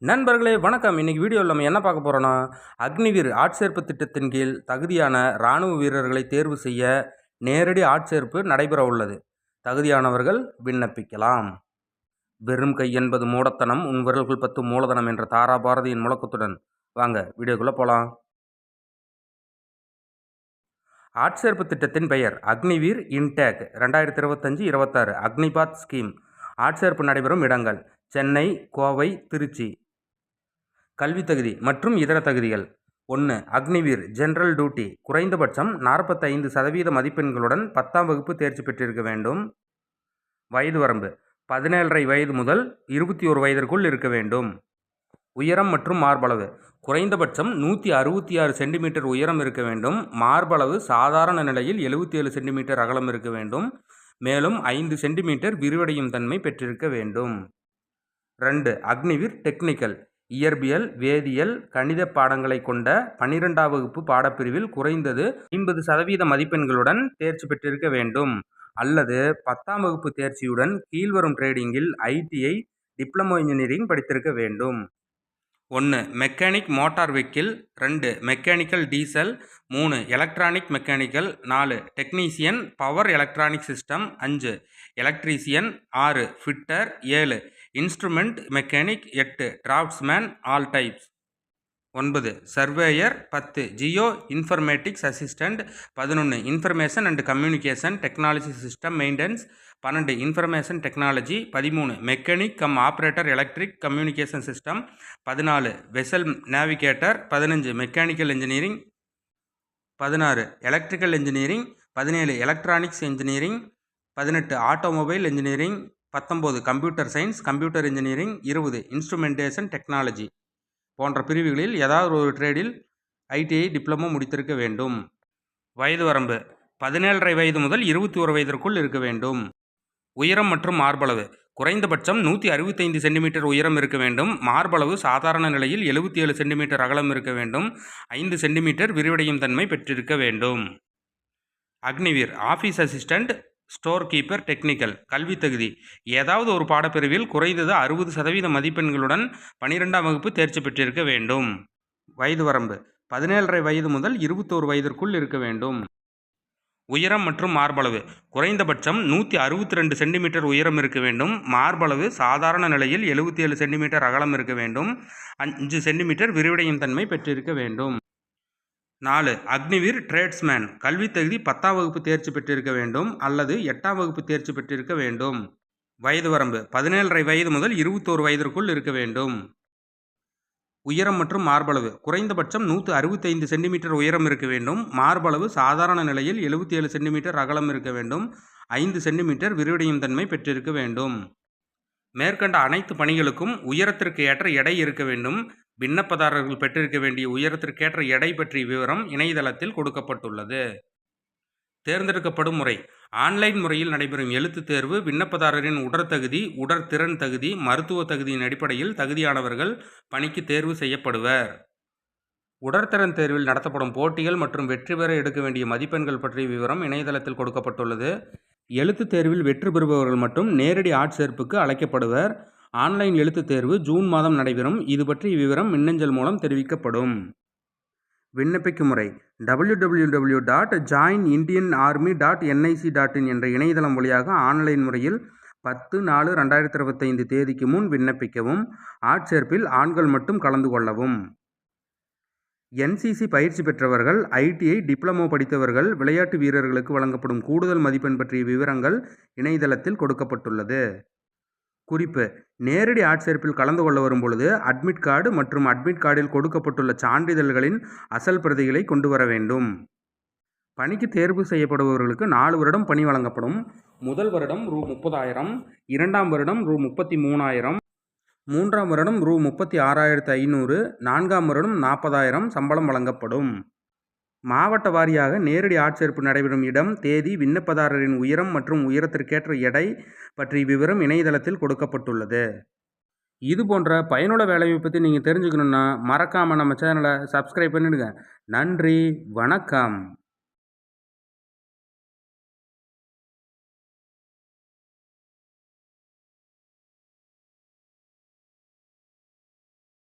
நண்பர்களே வணக்கம். இன்னைக்கு வீடியோவில் நம்ம என்ன பார்க்க போகிறோன்னா, அக்னிவீர் ஆட்சேர்ப்பு திட்டத்தின் கீழ் தகுதியான இராணுவ வீரர்களை தேர்வு செய்ய நேரடி ஆட்சேர்ப்பு நடைபெற உள்ளது. தகுதியானவர்கள் விண்ணப்பிக்கலாம். வெறும் கை என்பது மூடத்தனம், உன் விரல்கள் 10 மூலதனம் என்ற தாரா பாரதியின் முழக்கத்துடன் வாங்க வீடியோக்குள்ளே போகலாம். ஆட்சேர்ப்பு திட்டத்தின் பெயர் அக்னிவீர் இன்டேக் 2025-26 அக்னிபாத் ஸ்கீம். ஆட்சேர்ப்பு நடைபெறும் இடங்கள் சென்னை, கோவை, திருச்சி. கல்வி தகுதி மற்றும் இதர தகுதிகள் 1. அக்னிவீர் ஜெனரல் டியூட்டி குறைந்தபட்சம் 45% மதிப்பெண்களுடன் 10ஆம் வகுப்பு தேர்ச்சி பெற்றிருக்க வேண்டும். வயது வரம்பு 17.5 வயது முதல் 21 வயதிற்குள் இருக்க வேண்டும். உயரம் மற்றும் மார்பளவு குறைந்தபட்சம் 166 சென்டிமீட்டர் உயரம் இருக்க வேண்டும். மார்பளவு சாதாரண நிலையில் 77 சென்டிமீட்டர் அகலம் இருக்க வேண்டும். மேலும் 5 சென்டிமீட்டர் விரிவடையும் தன்மை பெற்றிருக்க வேண்டும். 2. அக்னிவீர் டெக்னிக்கல் இயற்பியல், வேதியியல், கணித பாடங்களை கொண்ட 12ஆம் வகுப்பு பாடப்பிரிவில் குறைந்தது 50% மதிப்பெண்களுடன் தேர்ச்சி பெற்றிருக்க வேண்டும் அல்லது 10ஆம் வகுப்பு தேர்ச்சியுடன் கீழ்வரும் ட்ரேடிங்கில் ITI டிப்ளமோ இன்ஜினியரிங் படித்திருக்க வேண்டும். 1. Mechanic motor vehicle 2. Mechanical diesel 3. Electronic mechanical 4. Technician power electronic system 5. Electrician 6. Fitter 7. Instrument mechanic 8. Draughtsman all types 9. Surveyor 10. Jio informatics assistant 11. Information and communication technology system maintenance 12. Information technology 13. Mechanic come operator electric communication system 14. Vessel navigator 15. Mechanical engineering 16. Electrical engineering 17. Electronics engineering 18. Automobile engineering 19. Computer science computer engineering 20. Instrumentation technology போன்ற பிரிவுகளில் ஏதாவது ஒரு ட்ரேடில் ITI diploma முடித்திருக்க வேண்டும். வயது வரம்பு 17.5 வயது முதல் 21 வயதிற்குள் இருக்க வேண்டும். உயரம் மற்றும் மார்பளவு குறைந்தபட்சம் 165 சென்டிமீட்டர் உயரம் இருக்க வேண்டும். மார்பளவு சாதாரண நிலையில் 77 சென்டிமீட்டர் அகலம் இருக்க வேண்டும். 5 சென்டிமீட்டர் விரிவடையும் தன்மை பெற்றிருக்க வேண்டும். Agniveer office assistant store keeper technical கல்வி தகுதி ஏதாவது ஒரு பாடப்பிரிவில் குறைந்தது 60% மதிப்பெண்களுடன் 12ஆம் வகுப்பு தேர்ச்சி பெற்றிருக்க வேண்டும். வயது வரம்பு 17.5 வயது முதல் 21 வயதிற்குள் இருக்க வேண்டும். உயரம் மற்றும் மார்பளவு குறைந்தபட்சம் 162 சென்டிமீட்டர் உயரம் இருக்க வேண்டும். மார்பளவு சாதாரண நிலையில் 77 சென்டிமீட்டர் அகலம் இருக்க வேண்டும். 5 சென்டிமீட்டர் விரிவடையும் தன்மை பெற்றிருக்க வேண்டும். 4. அக்னிவீர் ட்ரேட்ஸ்மேன் கல்வி தகுதி 10ஆம் வகுப்பு தேர்ச்சி பெற்றிருக்க வேண்டும் அல்லது 8ஆம் வகுப்பு தேர்ச்சி பெற்றிருக்க வேண்டும். வயது வரம்பு 17.5 வயது முதல் 21 வயதிற்குள் இருக்க வேண்டும். உயரம் மற்றும் மார்பளவு குறைந்தபட்சம் 165 சென்டிமீட்டர் உயரம் இருக்க வேண்டும். மார்பளவு சாதாரண நிலையில் 77 சென்டிமீட்டர் அகலம் இருக்க வேண்டும். 5 சென்டிமீட்டர் விரிவடையும் தன்மை பெற்றிருக்க வேண்டும். மேற்கண்ட அனைத்து பணிகளுக்கும் உயரத்திற்கு ஏற்ற எடை இருக்க வேண்டும். விண்ணப்பதாரர்கள் பெற்றிருக்க வேண்டிய உயரத்திற்கேற்ற எடை பற்றிய விவரம் இணையதளத்தில் கொடுக்கப்பட்டுள்ளது. தேர்ந்தெடுக்கப்படும் முறை ஆன்லைன் முறையில் நடைபெறும் எழுத்துத் தேர்வு. விண்ணப்பதாரரின் உடற்தகுதி, உடற்திறன் தகுதி, மருத்துவ தகுதியின் அடிப்படையில் தகுதியானவர்கள் பணிக்கு தேர்வு செய்யப்படுவர். உடற்திறன் தேர்வில் நடத்தப்படும் போட்டிகள் மற்றும் வெற்றி பெற எடுக்க வேண்டிய மதிப்பெண்கள் பற்றிய விவரம் இணையதளத்தில் கொடுக்கப்பட்டுள்ளது. எழுத்துத் தேர்வில் வெற்றி பெறுபவர்கள் மட்டும் நேரடி ஆட்சேர்ப்புக்கு அழைக்கப்படுவர். ஆன்லைன் எழுத்துத் தேர்வு ஜூன் மாதம் நடைபெறும். இது பற்றிய விவரம் மின்னஞ்சல் மூலம் தெரிவிக்கப்படும். விண்ணப்பிக்கும் முறை www.joinindianarmy.nic.in என்ற இணையதளம் வழியாக ஆன்லைன் முறையில் 10/4/2025 தேதிக்கு முன் விண்ணப்பிக்கவும். ஆட்சேர்ப்பில் ஆண்கள் மட்டும் கலந்து கொள்ளவும். NCC பயிற்சி பெற்றவர்கள், ITI டிப்ளமோ படித்தவர்கள், விளையாட்டு வீரர்களுக்கு வழங்கப்படும் கூடுதல் மதிப்பெண் பற்றிய விவரங்கள் இணையதளத்தில் கொடுக்கப்பட்டுள்ளது. குறிப்பு நேரடி ஆட்சேர்ப்பில் கலந்து கொள்ள வரும் பொழுது அட்மிட் கார்டு மற்றும் அட்மிட் கார்டில் கொடுக்கப்பட்டுள்ள சான்றிதழ்களின் அசல் பிரதிகளை கொண்டு வர வேண்டும். பணிக்கு தேர்வு செய்யப்படுபவர்களுக்கு 4 வருடம் பணி வழங்கப்படும். முதல் வருடம் ரூ. 30,000, 2ஆம் வருடம் ரூ. 33,000, 3ஆம் வருடம் ரூ. 36,500, 4ஆம் வருடம் 40,000 சம்பளம் வழங்கப்படும். மாவட்ட வாரியாக நேரடி ஆட்சேர்ப்பு நடைபெறும் இடம், தேதி, விண்ணப்பதாரரின் உயரம் மற்றும் உயரத்திற்கேற்ற எடை பற்றிய விவரம் இணையதளத்தில் கொடுக்கப்பட்டுள்ளது. இது போன்ற பயனுள்ள வேலையை பற்றி நீங்கள் தெரிஞ்சுக்கணுன்னா மறக்காமல் நம்ம சேனலை சப்ஸ்கிரைப் பண்ணிடுங்க. நன்றி, வணக்கம்.